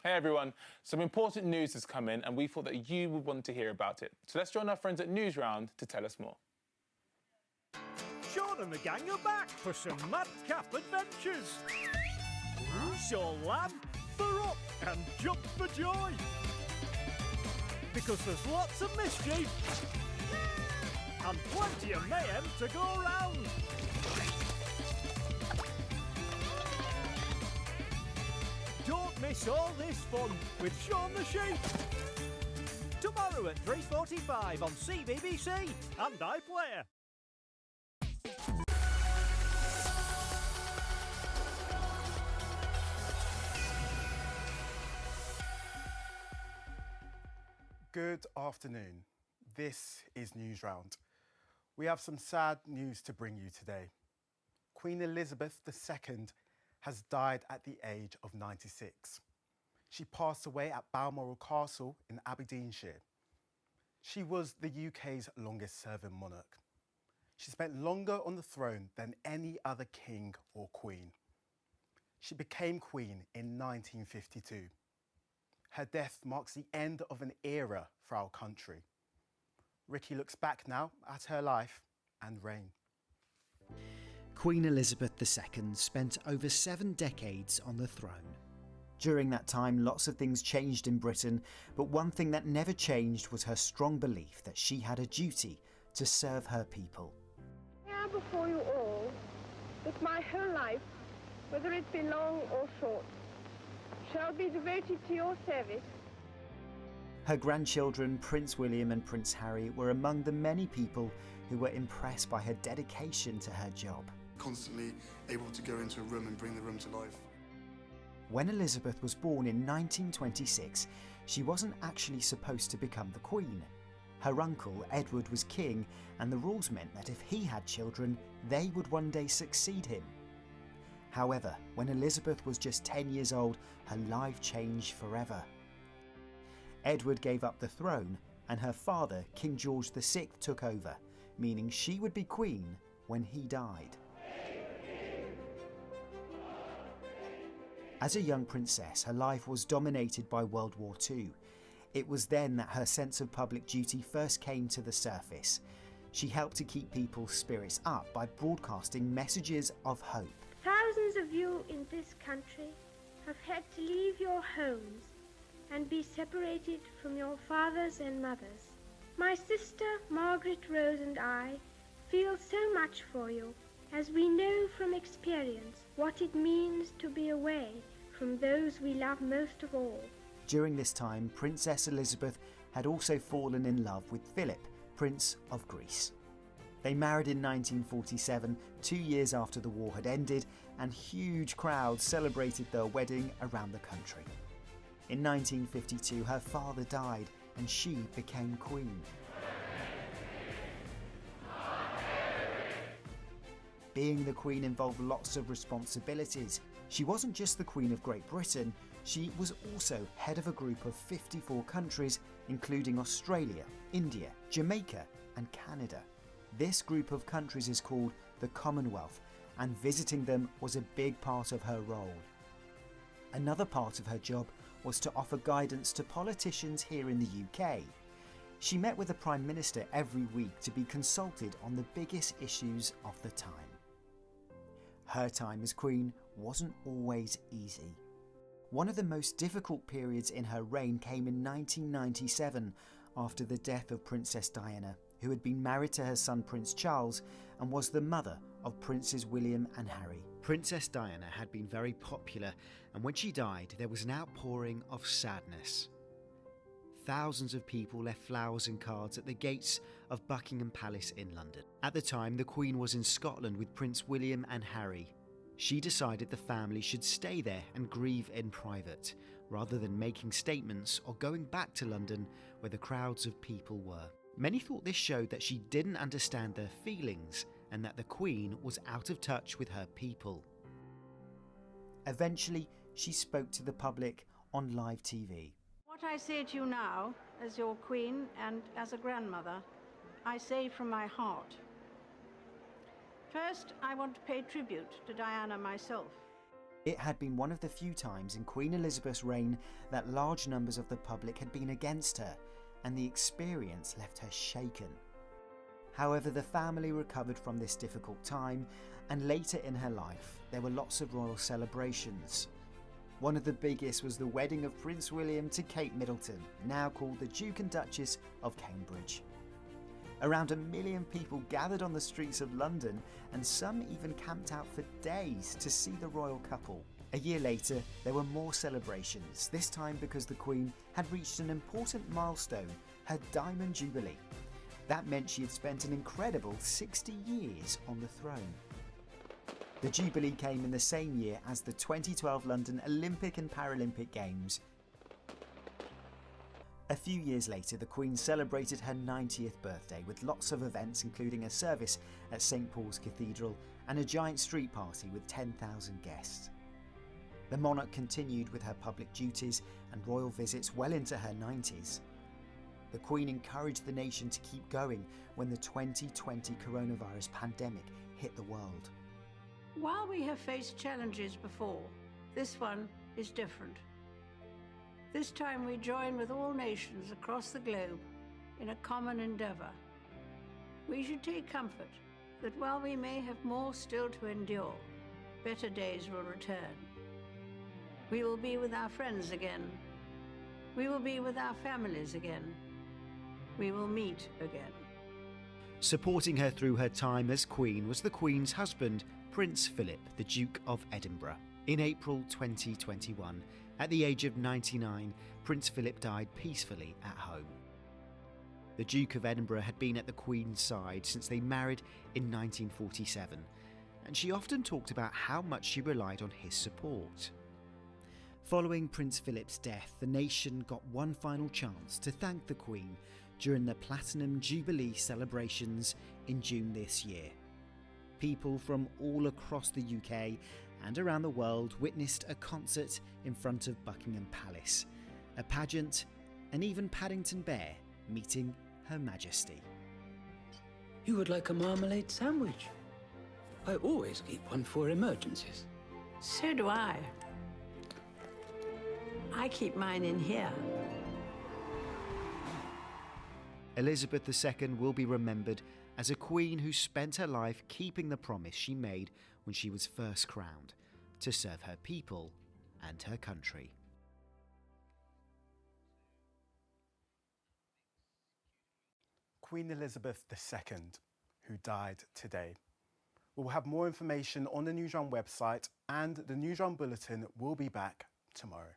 Hey everyone, some important news has come in and we thought that you would want to hear about it. So let's join our friends at Newsround to tell us more. Sean and the gang are back for some madcap adventures. So lamb, for up and jump for joy. Because there's lots of mischief and plenty of mayhem to go round. Don't miss all this fun with Sean the Sheep. Tomorrow at 3:45 on CBBC and iPlayer. Good afternoon. This is Newsround. We have some sad news to bring you today. Queen Elizabeth II has died at the age of 96. She passed away at Balmoral Castle in Aberdeenshire. She was the UK's longest-serving monarch. She spent longer on the throne than any other king or queen. She became queen in 1952. Her death marks the end of an era for our country. Ricky looks back now at her life and reign. Queen Elizabeth II spent over 7 decades on the throne. During that time, lots of things changed in Britain, but one thing that never changed was her strong belief that she had a duty to serve her people. I am before you all that my whole life, whether it be long or short, shall be devoted to your service. Her grandchildren, Prince William and Prince Harry, were among the many people who were impressed by her dedication to her job. Constantly able to go into a room and bring the room to life. When Elizabeth was born in 1926, she wasn't actually supposed to become the Queen. Her uncle, Edward, was king, and the rules meant that if he had children, they would one day succeed him. However, when Elizabeth was just 10 years old, her life changed forever. Edward gave up the throne, and her father, King George VI, took over, meaning she would be Queen when he died. As a young princess, her life was dominated by World War II. It was then that her sense of public duty first came to the surface. She helped to keep people's spirits up by broadcasting messages of hope. Thousands of you in this country have had to leave your homes and be separated from your fathers and mothers. My sister Margaret Rose and I feel so much for you, as we know from experience what it means to be away from those we love most of all. During this time, Princess Elizabeth had also fallen in love with Philip, Prince of Greece. They married in 1947, 2 years after the war had ended, and huge crowds celebrated their wedding around the country. In 1952, her father died and she became queen. Being the Queen involved lots of responsibilities. She wasn't just the Queen of Great Britain, she was also head of a group of 54 countries, including Australia, India, Jamaica and Canada. This group of countries is called the Commonwealth, and visiting them was a big part of her role. Another part of her job was to offer guidance to politicians here in the UK. She met with the Prime Minister every week to be consulted on the biggest issues of the time. Her time as Queen wasn't always easy. One of the most difficult periods in her reign came in 1997 after the death of Princess Diana, who had been married to her son Prince Charles and was the mother of Princes William and Harry. Princess Diana had been very popular, and when she died there was an outpouring of sadness. Thousands of people left flowers and cards at the gates of Buckingham Palace in London. At the time, the Queen was in Scotland with Prince William and Harry. She decided the family should stay there and grieve in private, rather than making statements or going back to London where the crowds of people were. Many thought this showed that she didn't understand their feelings and that the Queen was out of touch with her people. Eventually, she spoke to the public on live TV. What I say to you now, as your Queen and as a grandmother, I say from my heart. First, I want to pay tribute to Diana myself. It had been one of the few times in Queen Elizabeth's reign that large numbers of the public had been against her, and the experience left her shaken. However, the family recovered from this difficult time, and later in her life there were lots of royal celebrations. One of the biggest was the wedding of Prince William to Kate Middleton, now called the Duke and Duchess of Cambridge. Around 1 million people gathered on the streets of London, and some even camped out for days to see the royal couple. A year later, there were more celebrations, this time because the Queen had reached an important milestone, her Diamond Jubilee. That meant she had spent an incredible 60 years on the throne. The Jubilee came in the same year as the 2012 London Olympic and Paralympic Games. A few years later, the Queen celebrated her 90th birthday with lots of events, including a service at St Paul's Cathedral and a giant street party with 10,000 guests. The monarch continued with her public duties and royal visits well into her 90s. The Queen encouraged the nation to keep going when the 2020 coronavirus pandemic hit the world. While we have faced challenges before, this one is different. This time we join with all nations across the globe in a common endeavour. We should take comfort that while we may have more still to endure, better days will return. We will be with our friends again. We will be with our families again. We will meet again. Supporting her through her time as Queen was the Queen's husband, Prince Philip, the Duke of Edinburgh. In April 2021, at the age of 99, Prince Philip died peacefully at home. The Duke of Edinburgh had been at the Queen's side since they married in 1947, and she often talked about how much she relied on his support. Following Prince Philip's death, the nation got one final chance to thank the Queen during the Platinum Jubilee celebrations in June this year. People from all across the UK and around the world witnessed a concert in front of Buckingham Palace, a pageant, and even Paddington Bear meeting Her Majesty. You would like a marmalade sandwich? I always keep one for emergencies. So do I. I keep mine in here. Elizabeth II will be remembered as a queen who spent her life keeping the promise she made when she was first crowned, to serve her people and her country. Queen Elizabeth II, who died today. We'll have more information on the Newsround website, and the Newsround Bulletin will be back tomorrow.